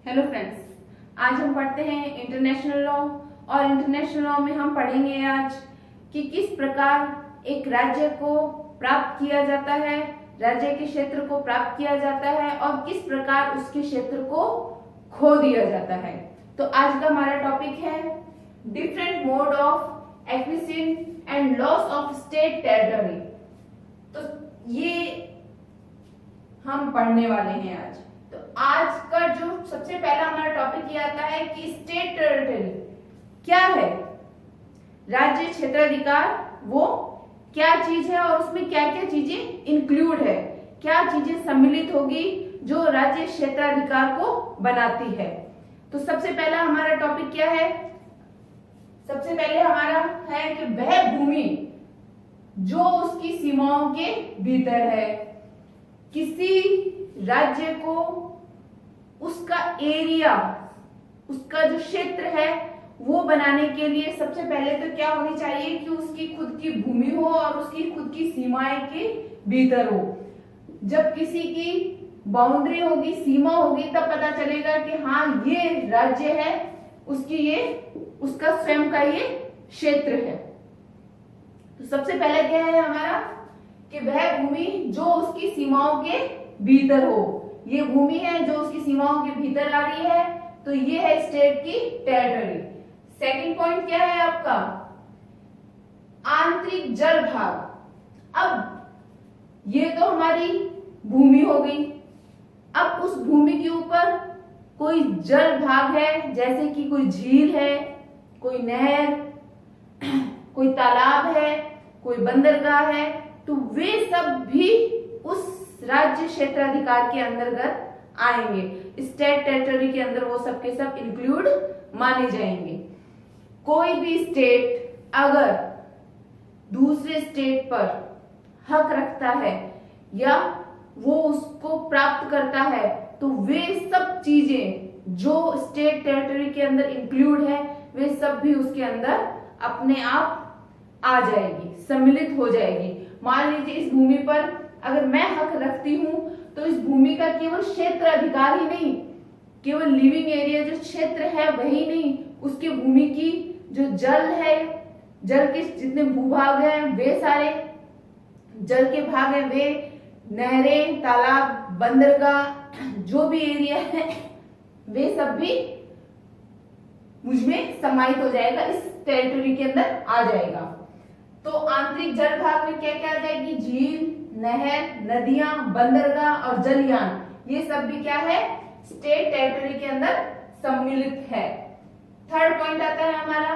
Hello friends, आज हम पढ़ते हैं इंटरनेशनल लॉ। और इंटरनेशनल लॉ में हम पढ़ेंगे आज कि किस प्रकार एक राज्य को प्राप्त किया जाता है, राज्य के क्षेत्र को प्राप्त किया जाता है और किस प्रकार उसके क्षेत्र को खो दिया जाता है। तो आज का हमारा टॉपिक है different mode of acquisition and loss of state territory. तो ये हम पढ़ने वाले हैं आज। तो आज का जो सबसे पहला हमारा टॉपिक ये आता है कि स्टेट टेरिटरी क्या है, राज्य क्षेत्राधिकार वो क्या चीज है और उसमें क्या क्या चीजें इंक्लूड है, क्या चीजें सम्मिलित होगी जो राज्य क्षेत्राधिकार को बनाती है। तो सबसे पहला हमारा टॉपिक क्या है, सबसे पहले हमारा है कि वह भूमि जो उसकी सीमाओं के भीतर है। किसी राज्य को उसका एरिया, उसका जो क्षेत्र है वो बनाने के लिए सबसे पहले तो क्या होनी चाहिए कि उसकी खुद की भूमि हो और उसकी खुद की सीमाएं के भीतर हो। जब किसी की बाउंड्री होगी, सीमा होगी, तब पता चलेगा कि हाँ ये राज्य है, उसकी ये उसका स्वयं का ये क्षेत्र है। तो सबसे पहले क्या है हमारा कि वह भूमि जो उसकी सीमाओं के भीतर हो। ये भूमि है जो उसकी सीमाओं के भीतर आ रही है, तो ये है स्टेट की टेरिटरी। सेकंड पॉइंट क्या है आपका, आंतरिक जल भाग। अब ये तो हमारी भूमि हो गई। अब उस भूमि के ऊपर कोई जल भाग है, जैसे कि कोई झील है, कोई नहर, कोई तालाब है, कोई बंदरगाह है, तो वे सब भी उस राज्य क्षेत्राधिकार के अंतर्गत आएंगे। स्टेट टेरिटरी के अंदर वो सब के सब इंक्लूड माने जाएंगे। कोई भी स्टेट अगर दूसरे स्टेट पर हक रखता है या वो उसको प्राप्त करता है, तो वे सब चीजें जो स्टेट टेरिटरी के अंदर इंक्लूड है वे सब भी उसके अंदर अपने आप आ जाएगी, सम्मिलित हो जाएगी। मान लीजिए इस भूमि पर अगर मैं हक रखती हूं तो इस भूमि का केवल क्षेत्र अधिकार ही नहीं, केवल लिविंग एरिया जो क्षेत्र है वही नहीं, उसके भूमि की जो जल है, जल के जितने भूभाग हैं वे सारे जल के भाग हैं, वे नहरें, तालाब, बंदरगाह, जो भी एरिया है वे सब भी मुझमें समाहित हो जाएगा, इस टेरिटरी के अंदर आ जाएगा। तो आंतरिक जल भाग में क्या क्या आ जाएगी, झील, नहर, नदियां, बंदरगाह और जलयान, ये सब भी क्या है स्टेट टेरिटरी के अंदर सम्मिलित है। थर्ड पॉइंट आता है हमारा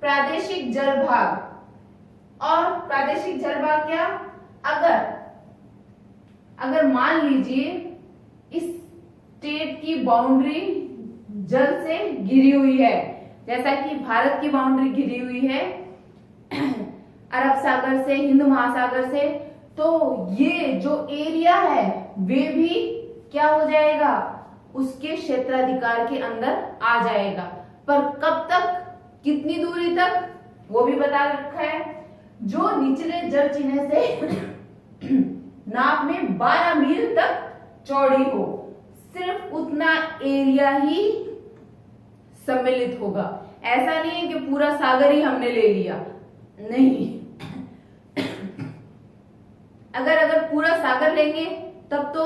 प्रादेशिक जल भाग। और प्रादेशिक जल भाग क्या, अगर मान लीजिए इस स्टेट की बाउंड्री जल से घिरी हुई है, जैसा कि भारत की बाउंड्री घिरी हुई है अरब सागर से, हिंद महासागर से, तो ये जो एरिया है वे भी क्या हो जाएगा, उसके क्षेत्राधिकार के अंदर आ जाएगा। पर कब तक, कितनी दूरी तक, वो भी बता रखा है। जो निचले जल चिन्ह से नाप में 12 मील तक चौड़ी हो, सिर्फ उतना एरिया ही सम्मिलित होगा। ऐसा नहीं है कि पूरा सागर ही हमने ले लिया, नहीं। अगर पूरा सागर लेंगे तब तो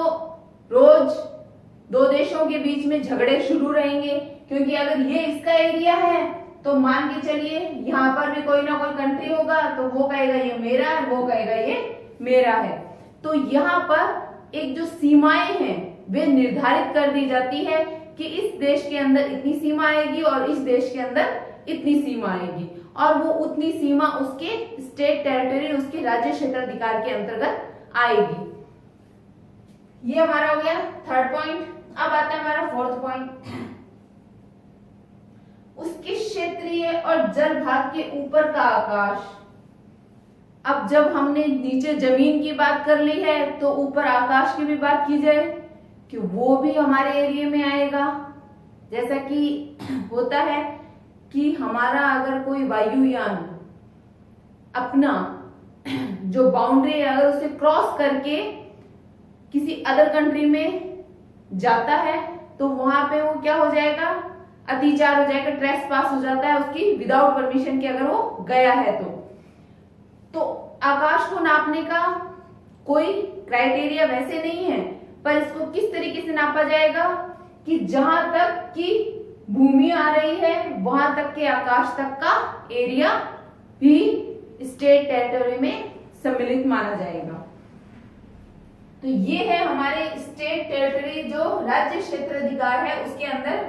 रोज दो देशों के बीच में झगड़े शुरू रहेंगे, क्योंकि अगर ये इसका एरिया है तो मान के चलिए यहाँ पर भी कोई ना कोई कंट्री होगा, तो वो कहेगा ये मेरा है, वो कहेगा ये मेरा है। तो यहाँ पर एक जो सीमाएं हैं वे निर्धारित कर दी जाती है कि इस देश के अंदर इतनी सीमा आएगी और इस देश के अंदर इतनी सीमा आएगी, और वो उतनी सीमा उसके स्टेट टेरिटरी, उसके राज्य क्षेत्राधिकार के अंतर्गत आएगी। ये हमारा हो गया थर्ड पॉइंट। अब आता है हमारा फोर्थ पॉइंट, उसके क्षेत्रीय और जल भाग के ऊपर का आकाश। अब जब हमने नीचे जमीन की बात कर ली है तो ऊपर आकाश की भी बात की जाए कि वो भी हमारे एरिया में आएगा। जैसा कि होता है कि हमारा अगर कोई वायुयान अपना जो बाउंड्री है अगर उसे क्रॉस करके किसी अदर कंट्री में जाता है तो वहां पे वो क्या हो जाएगा, अतिचार हो जाएगा, ट्रेस पास हो जाता है उसकी विदाउट परमिशन के, अगर वो गया है तो आकाश को नापने का कोई क्राइटेरिया वैसे नहीं है, पर इसको किस तरीके से नापा जाएगा कि जहां तक की भूमि आ रही है वहां तक के आकाश तक का एरिया भी स्टेट टेरिटरी में सम्मिलित माना जाएगा। तो ये है हमारे स्टेट टेरिटरी, जो राज्य क्षेत्राधिकार है उसके अंदर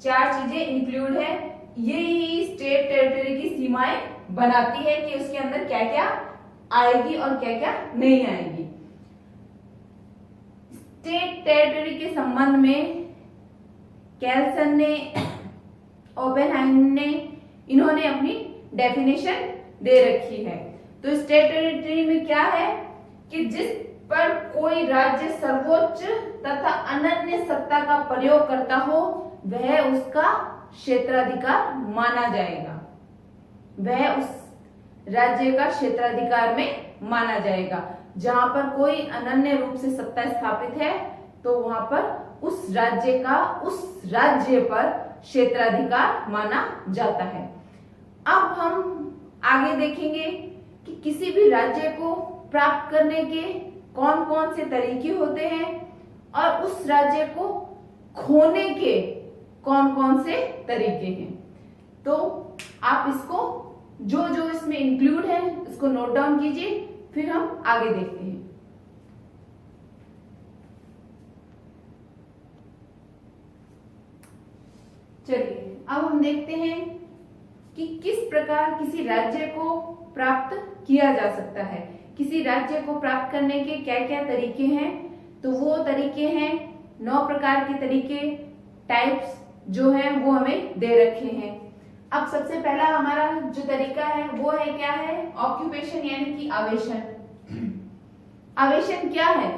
4 चीजें इंक्लूड है। ये ही स्टेट टेरिटरी की सीमाएं बनाती है कि उसके अंदर क्या क्या आएगी और क्या क्या नहीं आएगी। स्टेट टेरिटरी के संबंध में कैल्सन ने, ओपेनहाइमर ने, इन्होंने अपनी डेफिनेशन दे रखी है। तो स्टेट टेरिटरी में क्या है कि जिस पर कोई राज्य सर्वोच्च तथा अनन्य सत्ता का प्रयोग करता हो वह उसका क्षेत्राधिकार माना जाएगा, वह उस राज्य का क्षेत्राधिकार में माना जाएगा। जहां पर कोई अनन्य रूप से सत्ता स्थापित है तो वहां पर उस राज्य का उस राज्य पर क्षेत्राधिकार माना जाता है। अब हम आगे देखेंगे कि किसी भी राज्य को प्राप्त करने के कौन कौन से तरीके होते हैं और उस राज्य को खोने के कौन कौन से तरीके हैं। तो आप इसको जो जो इसमें इंक्लूड है इसको नोट डाउन कीजिए, फिर हम आगे देखते हैं। चलिए अब हम देखते हैं कि किस प्रकार किसी राज्य को प्राप्त किया जा सकता है। किसी राज्य को प्राप्त करने के क्या क्या तरीके हैं, तो वो तरीके हैं 9 प्रकार के तरीके, टाइप्स जो हैं वो हमें दे रखे हैं। अब सबसे पहला हमारा जो तरीका है वो है क्या है, ऑक्यूपेशन यानी कि आवेशन। आवेशन क्या है?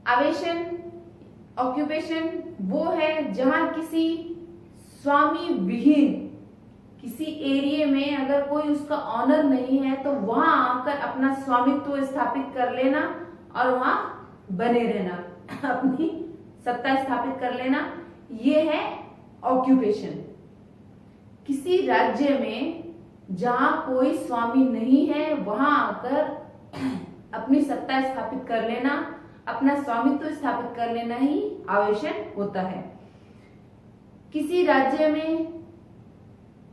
आवेशन ऑक्यूपेशन वो है जहां किसी स्वामी विहीन किसी एरिया में अगर कोई उसका ऑनर नहीं है तो वहां आकर अपना स्वामित्व स्थापित कर लेना और वहां बने रहना, अपनी सत्ता स्थापित कर लेना, ये है ऑक्यूपेशन। किसी राज्य में जहां कोई स्वामी नहीं है वहां आकर अपनी सत्ता स्थापित कर लेना, अपना स्वामित्व स्थापित कर लेना ही आवेशन होता है। किसी राज्य में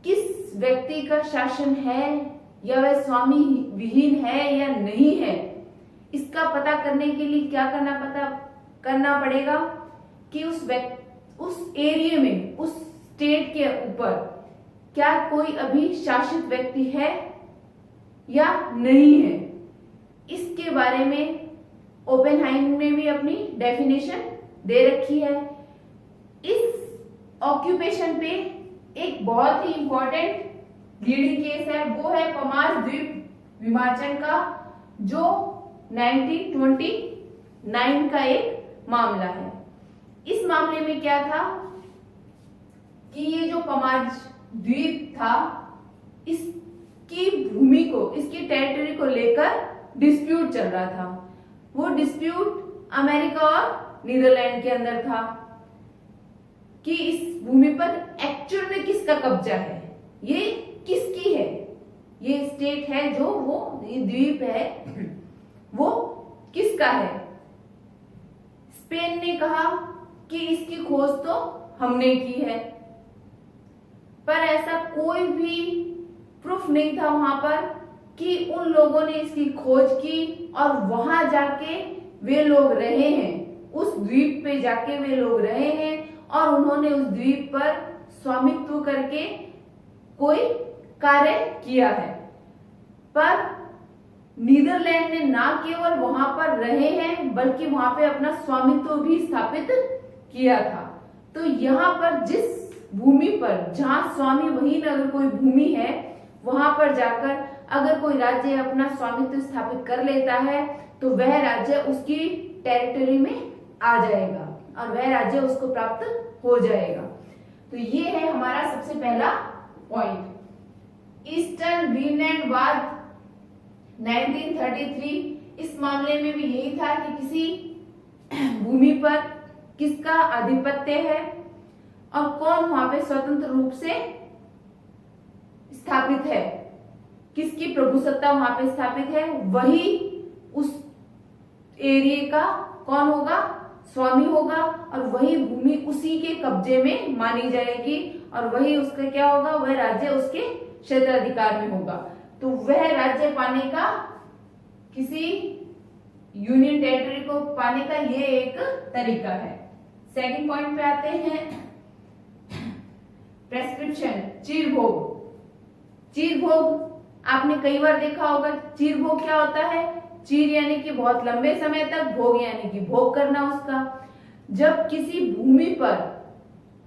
किस व्यक्ति का शासन है या वह स्वामी विहीन है या नहीं है, इसका पता करने के लिए क्या करना पड़ेगा कि उस एरिया में, उस स्टेट के ऊपर क्या कोई अभी शासित व्यक्ति है या नहीं है। इसके बारे में ओपेनहाइमर ने भी अपनी डेफिनेशन दे रखी है। इस ऑक्यूपेशन पे एक बहुत ही इंपॉर्टेंट लीडिंग केस है, वो है पमार द्वीप विमाचन का, जो 1929 का एक मामला है। इस मामले में क्या था कि ये जो पमार द्वीप था इसकी भूमि को, इसकी टेरिटरी को लेकर डिस्प्यूट चल रहा था। वो डिस्प्यूट अमेरिका और नीदरलैंड के अंदर था कि इस भूमि पर एक्चुअल में किसका कब्जा है, ये किसकी है, ये स्टेट है जो वो ये द्वीप है वो किसका है। स्पेन ने कहा कि इसकी खोज तो हमने की है, पर ऐसा कोई भी प्रूफ नहीं था वहां पर कि उन लोगों ने इसकी खोज की और वहां जाके वे लोग रहे हैं, उस द्वीप पे जाके वे लोग रहे हैं और उन्होंने उस द्वीप पर स्वामित्व करके कोई कार्य किया है। पर नीदरलैंड ने ना केवल वहां पर रहे हैं बल्कि वहां पे अपना स्वामित्व भी स्थापित किया था। तो यहाँ पर जिस भूमि पर जहां स्वामी वहीन अगर कोई भूमि है वहां पर जाकर अगर कोई राज्य अपना स्वामित्व स्थापित कर लेता है तो वह राज्य उसकी टेरिटरी में आ जाएगा और वह राज्य उसको प्राप्त हो जाएगा। तो ये है हमारा सबसे पहला पॉइंट। ईस्टर्न ग्रीनलैंड वाद 1933, इस मामले में भी यही था कि किसी भूमि पर किसका आधिपत्य है और कौन वहां पे स्वतंत्र रूप से स्थापित है, किसकी प्रभुसत्ता वहां पे स्थापित है, वही उस एरिया का कौन होगा, स्वामी होगा, और वही भूमि उसी के कब्जे में मानी जाएगी और वही उसका क्या होगा, वह राज्य उसके क्षेत्राधिकार में होगा। तो वह राज्य पाने का, किसी यूनियन टेरिटरी को पाने का ये एक तरीका है। सेकंड पॉइंट पे आते हैं, प्रेस्क्रिप्शन, चीर भोग। चीर भोग आपने कई बार देखा होगा। चीर भोग क्या होता है? चीर यानी कि बहुत लंबे समय तक, भोग यानी कि भोग करना उसका। जब किसी भूमि पर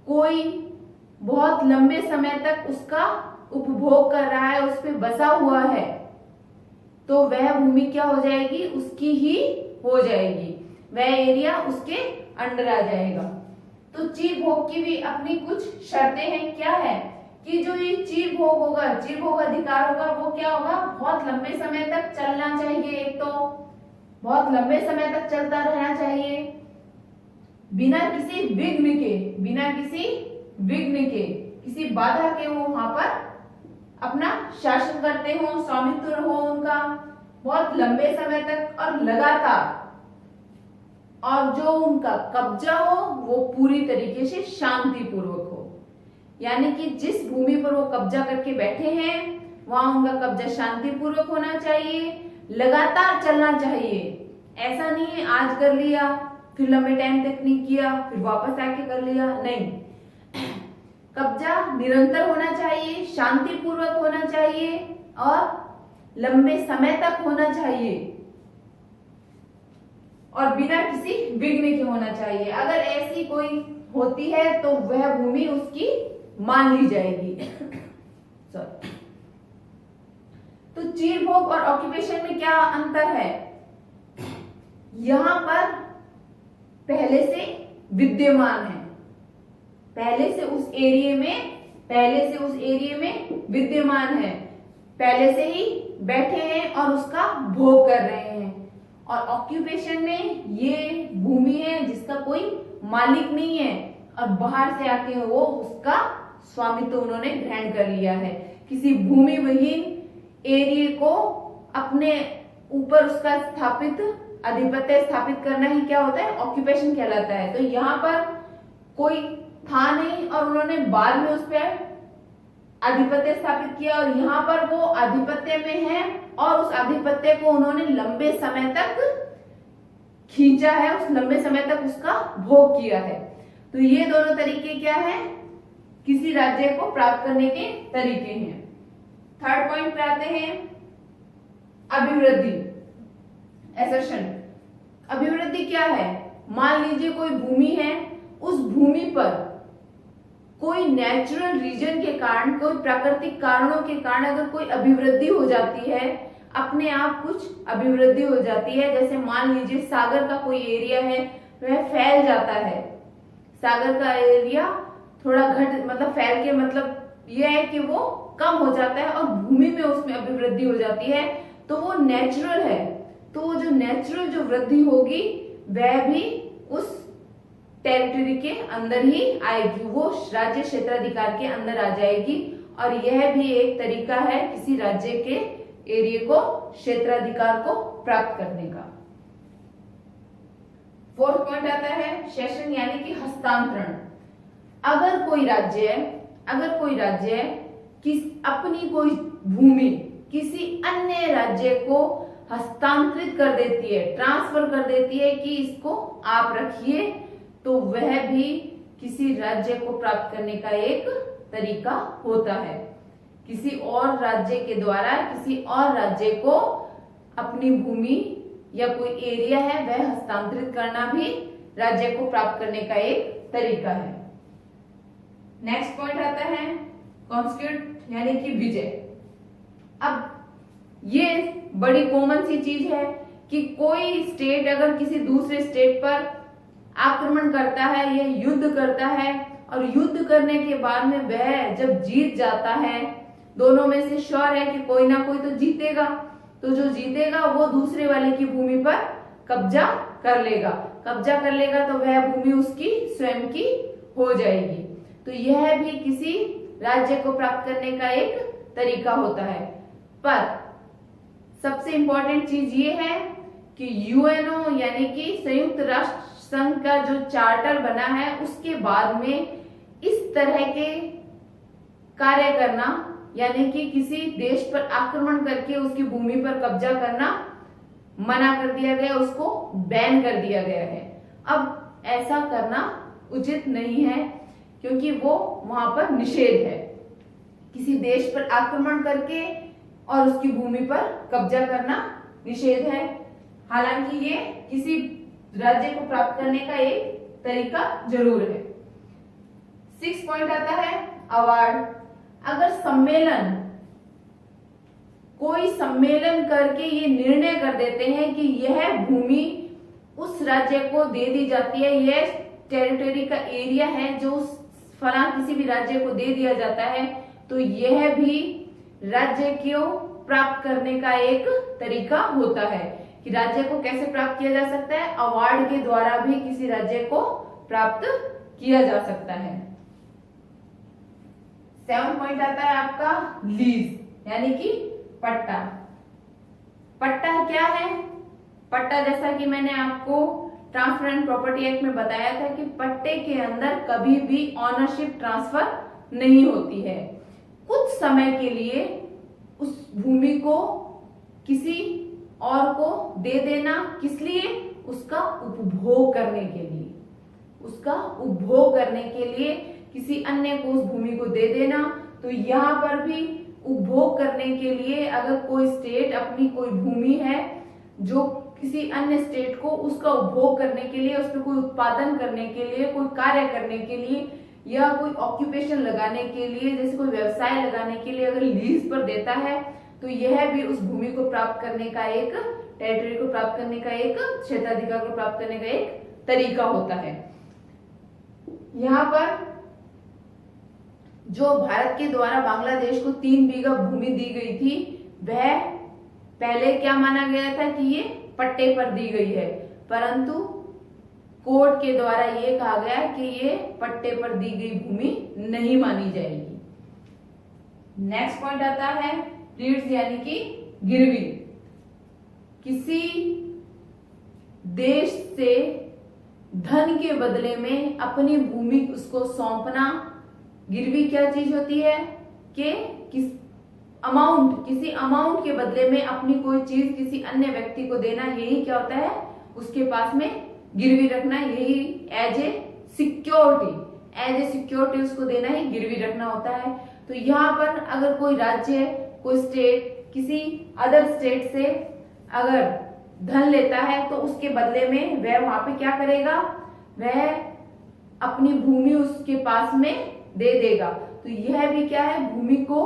कोई बहुत लंबे समय तक उसका उपभोग कर रहा है, उस पर बसा हुआ है, तो वह भूमि क्या हो जाएगी, उसकी ही हो जाएगी, वह एरिया उसके अंडर आ जाएगा। तो चीर भोग की भी अपनी कुछ शर्तें हैं। क्या है कि जो ये चीर भोग होगा, चीर भोग अधिकार होगा, वो क्या होगा, बहुत लंबे समय तक चलना चाहिए। एक तो बहुत लंबे समय तक चलता रहना चाहिए, बिना किसी विघ्न के, बिना किसी विघ्न के, किसी बाधा के वो वहां पर अपना शासन करते हो, स्वामित्व हो उनका बहुत लंबे समय तक और लगातार, और जो उनका कब्जा हो वो पूरी तरीके से शांतिपूर्वक हो। यानी कि जिस भूमि पर वो कब्जा करके बैठे हैं वहां उनका कब्जा शांतिपूर्वक होना चाहिए, लगातार चलना चाहिए। ऐसा नहीं है आज कर लिया फिर लंबे टाइम तक नहीं किया फिर वापस आके कर लिया, नहीं। कब्जा निरंतर होना चाहिए, शांतिपूर्वक होना चाहिए और लंबे समय तक होना चाहिए और बिना किसी विघ्न के होना चाहिए। अगर ऐसी कोई होती है तो वह भूमि उसकी मान ली जाएगी। तो चीर भोग और ऑक्यूपेशन में क्या अंतर है? यहां पर पहले से विद्यमान है, पहले से उस एरिया में विद्यमान है, पहले से ही बैठे हैं और उसका भोग कर रहे हैं। और ऑक्यूपेशन में ये भूमि है जिसका कोई मालिक नहीं है और बाहर से आके वो उसका स्वामित्व उन्होंने ग्रहण कर लिया है। किसी भूमि विहीन एरिया को अपने ऊपर उसका आधिपत्य स्थापित करना ही क्या होता है, ऑक्यूपेशन कहलाता है। तो यहाँ पर कोई था नहीं और उन्होंने बाद में उस पर आधिपत्य स्थापित किया और यहाँ पर वो आधिपत्य में है और उस आधिपत्य को उन्होंने लंबे समय तक खींचा है, उस लंबे समय तक उसका भोग किया है। तो ये दोनों तरीके क्या है, किसी राज्य को प्राप्त करने के तरीके हैं। थर्ड पॉइंट पे आते हैं, अभिवृद्धि, एसर्शन। अभिवृद्धि क्या है? मान लीजिए कोई भूमि है, उस भूमि पर कोई नेचुरल रीजन के कारण, कोई प्राकृतिक कारणों के कारण अगर कोई अभिवृद्धि हो जाती है, अपने आप कुछ अभिवृद्धि हो जाती है, जैसे मान लीजिए सागर का कोई एरिया है वह फैल जाता है, सागर का एरिया थोड़ा फैल के यह है कि वो कम हो जाता है और भूमि में उसमें अभिवृद्धि हो जाती है, तो वो नेचुरल है। तो वो जो नेचुरल जो वृद्धि होगी वह भी उस टेरिटरी के अंदर ही आएगी, वो राज्य क्षेत्राधिकार के अंदर आ जाएगी। और यह भी एक तरीका है किसी राज्य के एरिया को, क्षेत्राधिकार को प्राप्त करने का। फोर्थ पॉइंट आता है सेशन यानी कि हस्तांतरण। अगर कोई राज्य अपनी कोई भूमि किसी अन्य राज्य को हस्तांतरित कर देती है, ट्रांसफर कर देती है कि इसको आप रखिए, तो वह भी किसी राज्य को प्राप्त करने का एक तरीका होता है। किसी और राज्य के द्वारा किसी और राज्य को अपनी भूमि या कोई एरिया है वह हस्तांतरित करना भी राज्य को प्राप्त करने का एक तरीका है। नेक्स्ट पॉइंट आता है कॉन्स्टिट्यूट यानी कि विजय। अब ये बड़ी कॉमन सी चीज है कि कोई स्टेट अगर किसी दूसरे स्टेट पर आक्रमण करता है या युद्ध करता है और युद्ध करने के बाद में वह जब जीत जाता है, दोनों में से श्योर है कि कोई ना कोई तो जीतेगा, तो जो जीतेगा वो दूसरे वाले की भूमि पर कब्जा कर लेगा। कब्जा कर लेगा तो वह भूमि उसकी स्वयं की हो जाएगी। तो यह भी किसी राज्य को प्राप्त करने का एक तरीका होता है। पर सबसे इंपॉर्टेंट चीज ये है कि यूएनओ यानी कि संयुक्त राष्ट्र संघ का जो चार्टर बना है उसके बाद में इस तरह के कार्य करना यानी कि किसी देश पर आक्रमण करके उसकी भूमि पर कब्जा करना मना कर दिया गया, उसको बैन कर दिया गया है। अब ऐसा करना उचित नहीं है क्योंकि वो वहां पर निषेध है। किसी देश पर आक्रमण करके और उसकी भूमि पर कब्जा करना निषेध है। हालांकि ये किसी राज्य को प्राप्त करने का एक तरीका जरूर है। 6 पॉइंट आता है अवार्ड। अगर कोई सम्मेलन करके ये निर्णय कर देते हैं कि यह भूमि उस राज्य को दे दी जाती है, यह टेरिटरी का एरिया है जो उस फला किसी भी राज्य को दे दिया जाता है, तो यह भी राज्य को प्राप्त करने का एक तरीका होता है। कि राज्य को कैसे प्राप्त किया जा सकता है? अवार्ड के द्वारा भी किसी राज्य को प्राप्त किया जा सकता है। 7 पॉइंट आता है आपका लीज यानी कि पट्टा। पट्टा क्या है? पट्टा जैसा कि मैंने आपको ट्रांसफर एंड प्रॉपर्टी एक्ट में बताया था कि पट्टे के अंदर कभी भी ऑनरशिप ट्रांसफर नहीं होती है। कुछ समय के लिए उस भूमि को किसी और को दे देना, किस लिए? उसका उपभोग करने के लिए। उसका उपभोग करने के लिए किसी अन्य को उस भूमि को दे देना। तो यहाँ पर भी उपभोग करने के लिए अगर कोई स्टेट अपनी कोई भूमि है जो किसी अन्य स्टेट को उसका उपभोग करने के लिए, उस पर कोई उत्पादन करने के लिए, कोई कार्य करने के लिए या कोई ऑक्यूपेशन लगाने के लिए, जैसे कोई व्यवसाय लगाने के लिए अगर लीज पर देता है तो यह भी उस भूमि को प्राप्त करने का एक, टेरिटरी को प्राप्त करने का एक, क्षेत्राधिकार को प्राप्त करने का एक तरीका होता है। यहाँ पर जो भारत के द्वारा बांग्लादेश को 3 बीघा भूमि दी गई थी, वह पहले क्या माना गया था कि ये पट्टे पर दी गई है, परंतु कोर्ट के द्वारा ये कहा गया कि ये पट्टे पर दी गई भूमि नहीं मानी जाएगी। नेक्स्ट पॉइंट आता है रीड्स यानी कि गिरवी। किसी देश से धन के बदले में अपनी भूमि उसको सौंपना, गिरवी क्या चीज होती है कि किसी अमाउंट के बदले में अपनी कोई चीज किसी अन्य व्यक्ति को देना, यही क्या होता है? उसके पास में गिरवी रखना, यही एज ए सिक्योरिटी उसको देना ही गिरवी रखना होता है। तो यहाँ पर अगर कोई राज्य, कोई स्टेट किसी अदर स्टेट से अगर धन लेता है तो उसके बदले में वह वहां पे क्या करेगा? वह अपनी भूमि उसके पास में दे देगा। तो यह भी क्या है? भूमि को,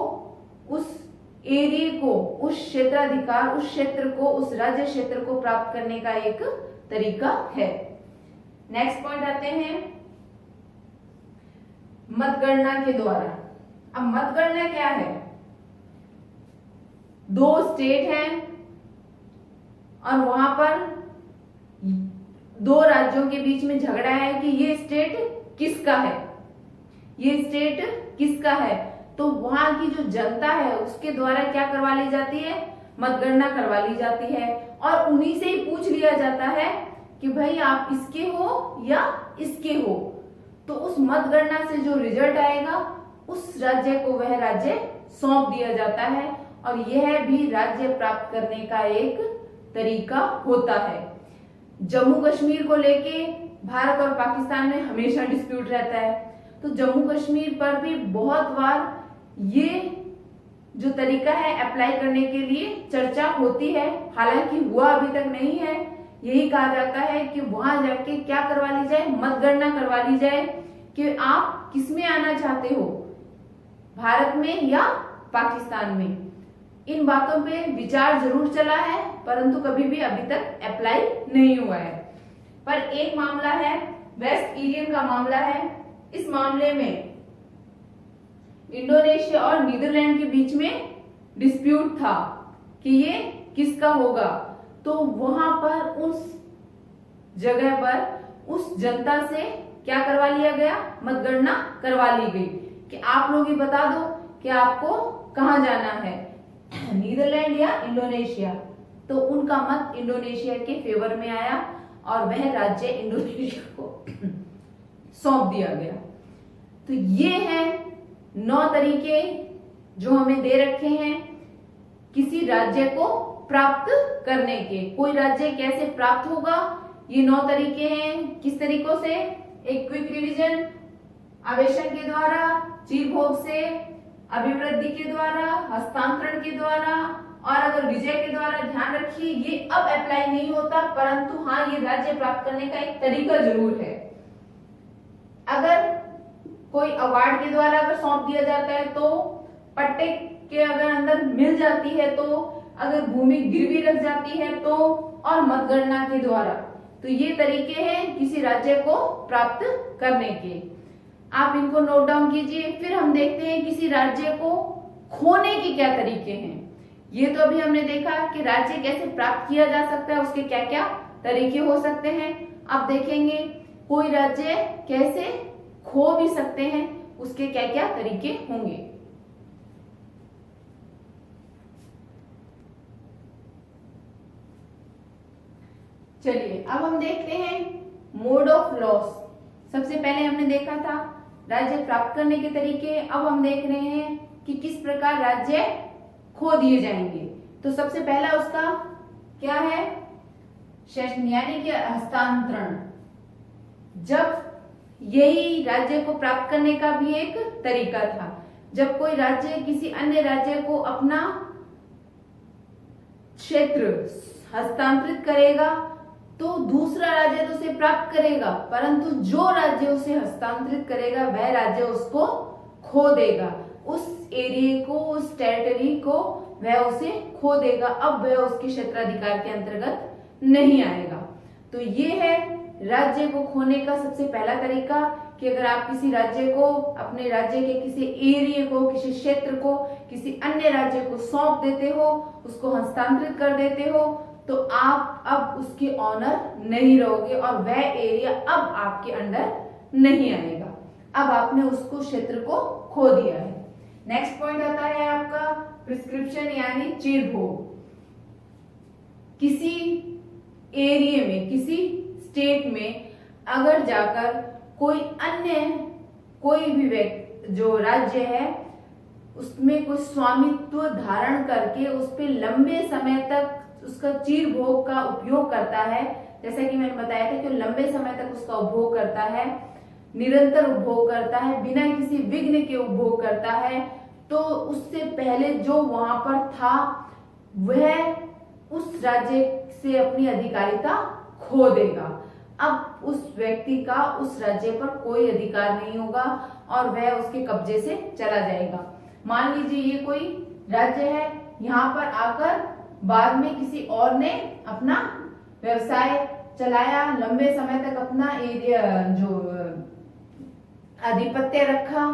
उस एरिया को, उस क्षेत्राधिकार, उस क्षेत्र को, उस राज्य क्षेत्र को प्राप्त करने का एक तरीका है। नेक्स्ट पॉइंट आते हैं मतगणना के द्वारा। अब मतगणना क्या है? 2 स्टेट हैं और वहां पर 2 राज्यों के बीच में झगड़ा है कि ये स्टेट किसका है, ये स्टेट किसका है। तो वहां की जो जनता है उसके द्वारा क्या करवा ली जाती है? मतगणना करवा ली जाती है और उन्हीं से ही पूछ लिया जाता है कि भाई आप इसके हो या इसके हो। तो उस मतगणना से जो रिजल्ट आएगा उस राज्य को वह राज्य सौंप दिया जाता है और यह भी राज्य प्राप्त करने का एक तरीका होता है। जम्मू कश्मीर को लेके भारत और पाकिस्तान में हमेशा डिस्प्यूट रहता है, तो जम्मू कश्मीर पर भी बहुत बार ये जो तरीका है अप्लाई करने के लिए चर्चा होती है। हालांकि हुआ अभी तक नहीं है। यही कहा जाता है कि वहां जाके क्या करवा ली जाए? मतगणना करवा ली जाए कि आप किसमें आना चाहते हो, भारत में या पाकिस्तान में। इन बातों पे विचार जरूर चला है परंतु कभी भी अभी तक अप्लाई नहीं हुआ है। पर एक मामला है, वेस्ट इरियन का मामला है। इस मामले में इंडोनेशिया और नीदरलैंड के बीच में डिस्प्यूट था कि ये किसका होगा। तो वहां पर उस जगह पर उस जनता से क्या करवा लिया गया, मतगणना करवा ली गई कि आप लोग ही बता दो कि आपको कहाँ जाना है, नीदरलैंड या इंडोनेशिया। तो उनका मत इंडोनेशिया के फेवर में आया और वह राज्य इंडोनेशिया को सौंप दिया गया। तो ये है 9 तरीके जो हमें दे रखे हैं किसी राज्य को प्राप्त करने के। कोई राज्य कैसे प्राप्त होगा, ये 9 तरीके हैं। किस तरीकों से, एक क्विक रिवीजन, आवेशन के द्वारा, चीरभोग से, अभिवृद्धि के द्वारा, हस्तांतरण के द्वारा और अगर विजय के द्वारा। ध्यान रखिए ये अब अप्लाई नहीं होता, परंतु हाँ ये राज्य प्राप्त करने का एक तरीका जरूर है। अगर कोई अवार्ड के द्वारा अगर सौंप दिया जाता है तो, पट्टे के अगर अंदर मिल जाती है तो, अगर भूमि गिरवी रख जाती है तो, और मतगणना के द्वारा। तो ये तरीके हैं किसी राज्य को प्राप्त करने के। आप इनको नोट डाउन कीजिए। फिर हम देखते हैं किसी राज्य को खोने के क्या तरीके हैं। ये तो अभी हमने देखा कि राज्य कैसे प्राप्त किया जा सकता है, उसके क्या क्या तरीके हो सकते हैं। अब देखेंगे कोई राज्य कैसे खो भी सकते हैं, उसके क्या क्या तरीके होंगे। चलिए अब हम देखते हैं मोड ऑफ लॉस। सबसे पहले हमने देखा था राज्य प्राप्त करने के तरीके। अब हम देख रहे हैं कि किस प्रकार राज्य खो दिए जाएंगे। तो सबसे पहला उसका क्या है, सेशन यानी कि हस्तांतरण। जब यही राज्य को प्राप्त करने का भी एक तरीका था। जब कोई राज्य किसी अन्य राज्य को अपना क्षेत्र हस्तांतरित करेगा तो दूसरा राज्य तो उसे प्राप्त करेगा, परंतु जो राज्य उसे हस्तांतरित करेगा वह राज्य उसको खो देगा। उस एरिया को, उस टेरिटरी को वह उसे खो देगा। अब वह उसके क्षेत्राधिकार के अंतर्गत नहीं आएगा। तो ये है राज्य को खोने का सबसे पहला तरीका कि अगर आप किसी राज्य को, अपने राज्य के किसी एरिया को, किसी क्षेत्र को किसी अन्य राज्य को सौंप देते हो, उसको हस्तांतरित कर देते हो, तो आप अब उसके ऑनर नहीं रहोगे और वह एरिया अब आपके अंडर नहीं आएगा। अब आपने उसको क्षेत्र को खो दिया है। नेक्स्ट पॉइंट आता है आपका प्रिस्क्रिप्शन यानी चीरभोग। किसी एरिया में, किसी स्टेट में अगर जाकर कोई अन्य कोई भी व्यक्ति जो राज्य है उसमें कोई स्वामित्व धारण करके उस पर लंबे समय तक उसका चीरभोग का उपयोग करता है, जैसा कि मैंने बताया था कि लंबे समय तक उसका उपभोग करता है, निरंतर उपभोग करता है, बिना किसी विघ्न के उपभोग करता है, तो उससे पहले जो वहां पर था वह उस राज्य से अपनी अधिकारिता खो देगा। अब उस व्यक्ति का उस राज्य पर कोई अधिकार नहीं होगा और वह उसके कब्जे से चला जाएगा। मान लीजिए ये कोई राज्य है, यहाँ पर आकर बाद में किसी और ने अपना व्यवसाय चलाया, लंबे समय तक अपना एरिया जो आधिपत्य रखा,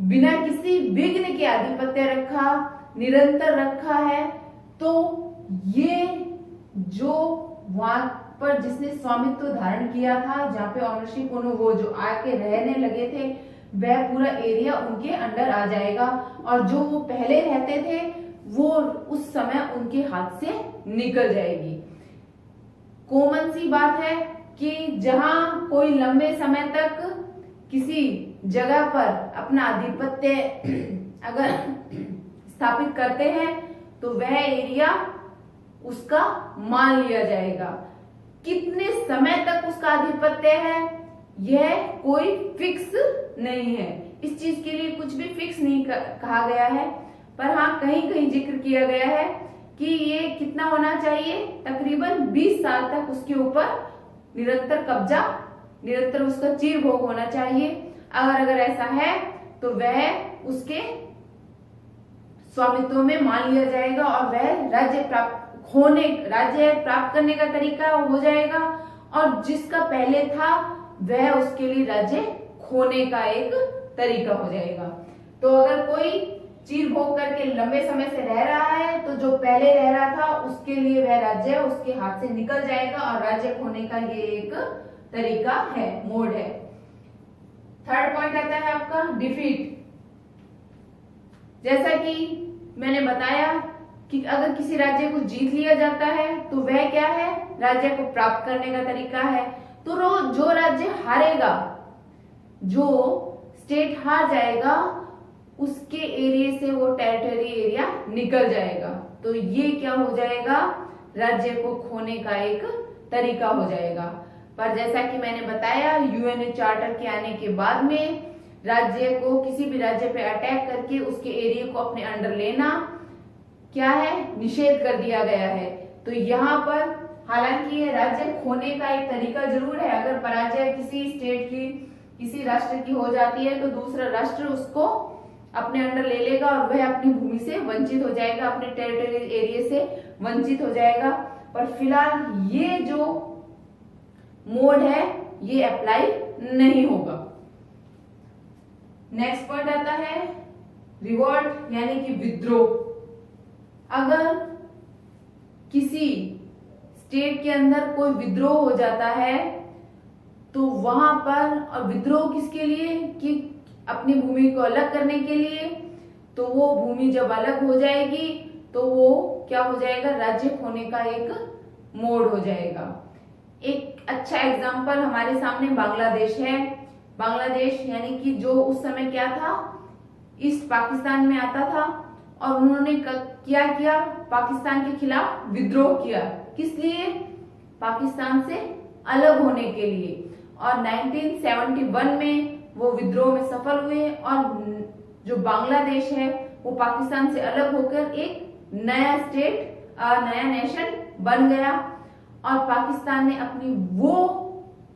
बिना किसी विघ्न के आधिपत्य रखा, निरंतर रखा है, तो ये जो वहां पर जिसने स्वामित्व धारण किया था, जहाँ पे ऑनरशिप वो जो आके रहने लगे थे, वह पूरा एरिया उनके अंडर आ जाएगा और जो वो पहले रहते थे वो उस समय उनके हाथ से निकल जाएगी। कॉमन सी बात है कि जहां कोई लंबे समय तक किसी जगह पर अपना आधिपत्य अगर स्थापित करते हैं तो वह एरिया उसका मान लिया जाएगा। कितने समय तक उसका आधिपत्य है यह कोई फिक्स नहीं है। इस चीज के लिए कुछ भी फिक्स नहीं कहा गया है, पर हाँ कहीं कहीं जिक्र किया गया है कि ये कितना होना चाहिए, तकरीबन 20 साल तक उसके ऊपर निरंतर कब्जा, निरंतर उसका चीरभोग होना चाहिए। अगर ऐसा है तो वह उसके स्वामित्व में मान लिया जाएगा और वह राज्य प्राप्त करने का तरीका हो जाएगा और जिसका पहले था वह उसके लिए राज्य खोने का एक तरीका हो जाएगा। तो अगर कोई चीर भोग करके लंबे समय से रह रहा है, तो जो पहले रह रहा था उसके लिए वह राज्य उसके हाथ से निकल जाएगा और राज्य खोने का ये एक तरीका है, मोड है। थर्ड पॉइंट आता है आपका डिफीट। जैसा कि मैंने बताया कि अगर किसी राज्य को जीत लिया जाता है तो वह क्या है, राज्य को प्राप्त करने का तरीका है। तो जो राज्य हारेगा, जो स्टेट हार जाएगा, उसके एरिया से वो टेरिटरी एरिया निकल जाएगा। तो ये क्या हो जाएगा, राज्य को खोने का एक तरीका हो जाएगा। पर जैसा कि मैंने बताया, यूएनए चार्टर के आने के बाद में राज्य को, किसी भी राज्य पे अटैक करके उसके एरिया को अपने अंडर लेना क्या है, निषेध कर दिया गया है। तो यहाँ पर हालांकि ये राज्य खोने का एक तरीका जरूर है। अगर पराजय किसी स्टेट की, किसी राष्ट्र की हो जाती है तो दूसरा राष्ट्र उसको अपने अंडर ले लेगा और वह अपनी भूमि से वंचित हो जाएगा, अपने टेरिटरी एरिया से वंचित हो जाएगा। पर फिलहाल ये जो मोड है ये अप्लाई नहीं होगा। नेक्स्ट पॉइंट आता है रिवॉल्ट यानी कि विद्रोह। अगर किसी स्टेट के अंदर कोई विद्रोह हो जाता है तो वहां पर, और विद्रोह किसके लिए, कि अपनी भूमि को अलग करने के लिए, तो वो भूमि जब अलग हो जाएगी तो वो क्या हो जाएगा, राज्य खोने का एक मोड हो जाएगा। एक अच्छा एग्जांपल हमारे सामने बांग्लादेश है। बांग्लादेश यानी कि जो उस समय क्या था, ईस्ट पाकिस्तान में आता था और उन्होंने क्या किया, पाकिस्तान के खिलाफ विद्रोह किया। किस लिए, पाकिस्तान से अलग होने के लिए। और 1971 में वो विद्रोह में सफल हुए और जो बांग्लादेश है वो पाकिस्तान से अलग होकर एक नया स्टेट, नया नेशन बन गया। और पाकिस्तान ने अपनी वो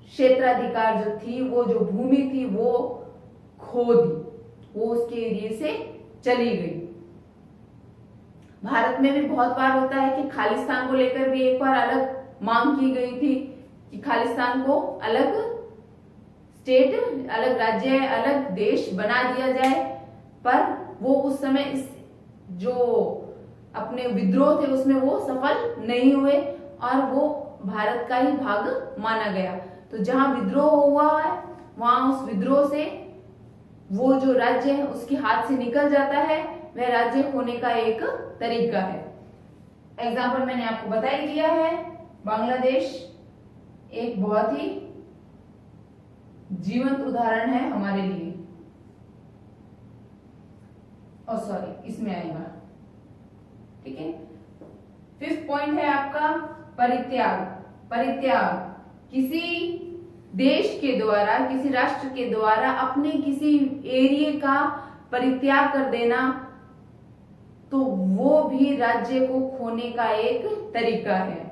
क्षेत्राधिकार जो थी, वो जो भूमि थी, वो खो दी, वो उसके एरिया से चली गई। भारत में भी बहुत बार होता है कि खालिस्तान को लेकर भी एक बार अलग मांग की गई थी कि खालिस्तान को अलग स्टेट, अलग राज्य, अलग देश बना दिया जाए। पर वो उस समय इस जो अपने विद्रोह थे उसमें वो सफल नहीं हुए और वो भारत का ही भाग माना गया। तो जहां विद्रोह हुआ है वहां उस विद्रोह से वो जो राज्य है उसके हाथ से निकल जाता है, वह राज्य होने का एक तरीका है। एग्जाम्पल मैंने आपको बता ही दिया है। बांग्लादेश एक बहुत ही जीवंत उदाहरण है हमारे लिए। और सॉरी, इसमें आएगा, ठीक है। फिफ्थ पॉइंट है आपका परित्याग। परित्याग किसी देश के द्वारा, किसी राष्ट्र के द्वारा अपने किसी एरिया का परित्याग कर देना, तो वो भी राज्य को खोने का एक तरीका है।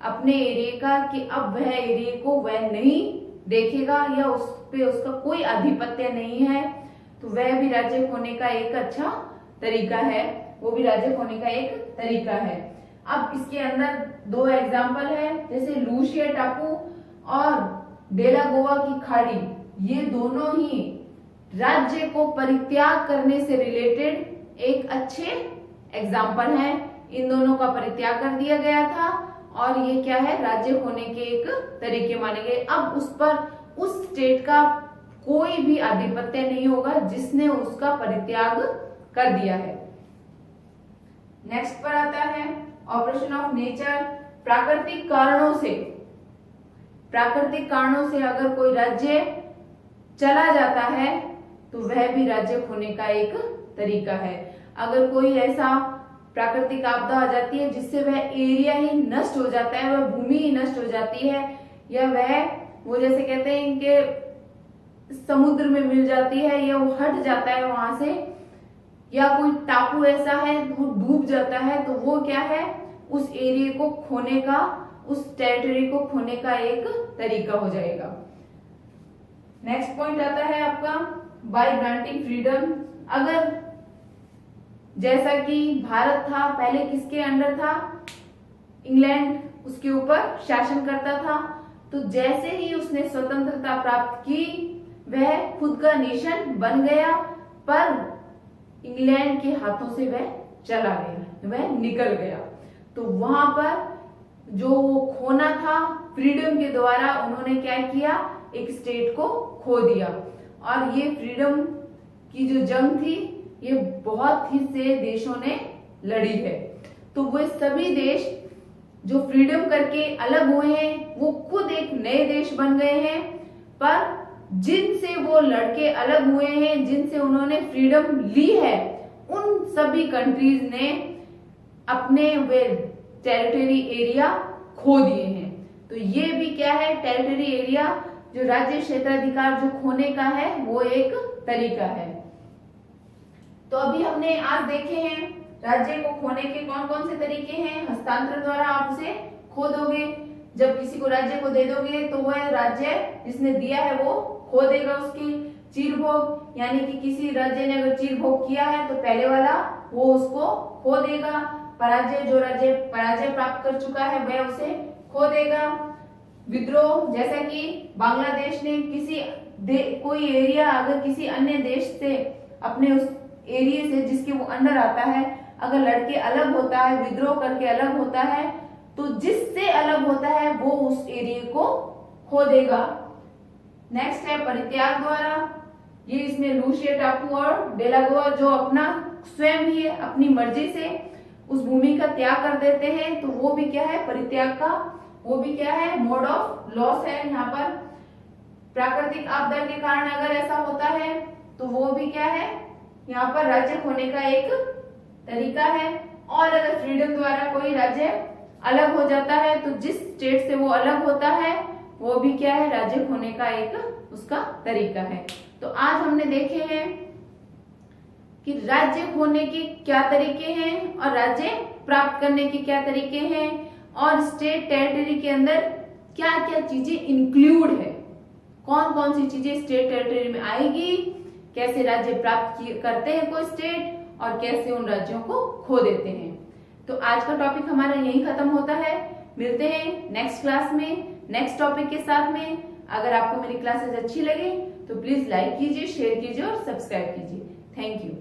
अपने एरिया का, कि अब वह एरिया को वह नहीं देखेगा या उस पे उसका कोई आधिपत्य नहीं है, तो वह भी राज्य खोने का एक अच्छा तरीका है, वो भी राज्य खोने का एक तरीका है। अब इसके अंदर दो एग्जाम्पल है, जैसे लूशिया टापू और डेलागोवा की खाड़ी, ये दोनों ही राज्य को परित्याग करने से रिलेटेड एक अच्छे एग्जाम्पल हैं। इन दोनों का परित्याग कर दिया गया था और ये क्या है, राज्य होने के एक तरीके माने गए। अब उस पर उस स्टेट का कोई भी आधिपत्य नहीं होगा जिसने उसका परित्याग कर दिया है। नेक्स्ट पर आता है ऑपरेशन ऑफ नेचर। प्राकृतिक कारणों से, प्राकृतिक कारणों से अगर कोई राज्य चला जाता है तो वह भी राज्य खोने का एक तरीका है। अगर कोई ऐसा प्राकृतिक आपदा आ जाती है जिससे वह एरिया ही नष्ट हो जाता है, वह भूमि ही नष्ट हो जाती है, या वो जैसे कहते हैं कि समुद्र में मिल जाती है या वो हट जाता है वहां से, या कोई टापू ऐसा है वो डूब जाता है, तो वो क्या है, उस एरिया को खोने का, उस टेरिटरी को खोने का एक तरीका हो जाएगा। नेक्स्ट पॉइंट आता है आपका बाय ग्रांटिंग फ्रीडम। अगर जैसा कि भारत था पहले किसके अंडर था, इंग्लैंड उसके ऊपर शासन करता था, तो जैसे ही उसने स्वतंत्रता प्राप्त की वह खुद का नेशन बन गया, पर इंग्लैंड के हाथों से वह चला गया, वह निकल गया। तो वहां पर जो खोना था फ्रीडम के द्वारा उन्होंने क्या किया, एक स्टेट को खो दिया। और ये फ्रीडम की जो जंग थी ये बहुत ही से देशों ने लड़ी है। तो वे सभी देश जो फ्रीडम करके अलग हुए हैं वो खुद एक नए देश बन गए हैं, पर जिनसे वो लड़के अलग हुए हैं, जिनसे उन्होंने फ्रीडम ली है, उन सभी कंट्रीज ने अपने वे टेरिटरी एरिया खो दिए हैं। तो ये भी क्या है, टेरिटरी एरिया जो राज्य क्षेत्राधिकार जो खोने का है वो एक तरीका है। तो अभी हमने आज देखे हैं राज्य को खोने के कौन कौन से तरीके हैं। हस्तांतरण द्वारा आप उसे खो दोगे, जब किसी को राज्य को दे दोगे तो वह राज्य जिसने दिया है वो खो देगा उसकी। चीर भोग यानी कि किसी राज्य ने अगर चीर भोग किया है तो पहले वाला वो उसको खो देगा। पराजय, जो राज्य पराजय प्राप्त कर चुका है वह उसे खो देगा। विद्रोह, जैसा कि बांग्लादेश ने कोई एरिया अगर किसी अन्य देश से अपने उस एरिया से जिसके वो अंडर आता है अगर लड़के अलग होता है, विद्रोह करके अलग होता है, तो जिससे अलग होता है वो उस एरिया को खो देगा। नेक्स्ट है परित्याग द्वारा। ये इसमें लूसिया टापू और डेलागोआ जो अपना स्वयं ही अपनी मर्जी से उस भूमि का त्याग कर देते हैं, तो वो भी क्या है, परित्याग का वो भी क्या है, मोड ऑफ लॉस है। यहाँ पर प्राकृतिक आपदा के कारण अगर ऐसा होता है तो वो भी क्या है, यहाँ पर राज्य खोने का एक तरीका है। और अगर फ्रीडम द्वारा कोई राज्य अलग हो जाता है तो जिस स्टेट से वो अलग होता है वो भी क्या है, राज्य खोने का एक उसका तरीका है। तो आज हमने देखे हैं कि राज्य खोने के क्या तरीके हैं और राज्य प्राप्त करने के क्या तरीके हैं, और स्टेट टेरिटरी के अंदर क्या क्या चीजें इंक्लूड है, कौन कौन सी चीजें स्टेट टेरिटरी में आएगी, कैसे राज्य प्राप्त करते हैं कोई स्टेट और कैसे उन राज्यों को खो देते हैं। तो आज का टॉपिक हमारा यही खत्म होता है। मिलते हैं नेक्स्ट क्लास में नेक्स्ट टॉपिक के साथ में। अगर आपको मेरी क्लासेस अच्छी लगे तो प्लीज लाइक कीजिए, शेयर कीजिए और सब्सक्राइब कीजिए। Thank you.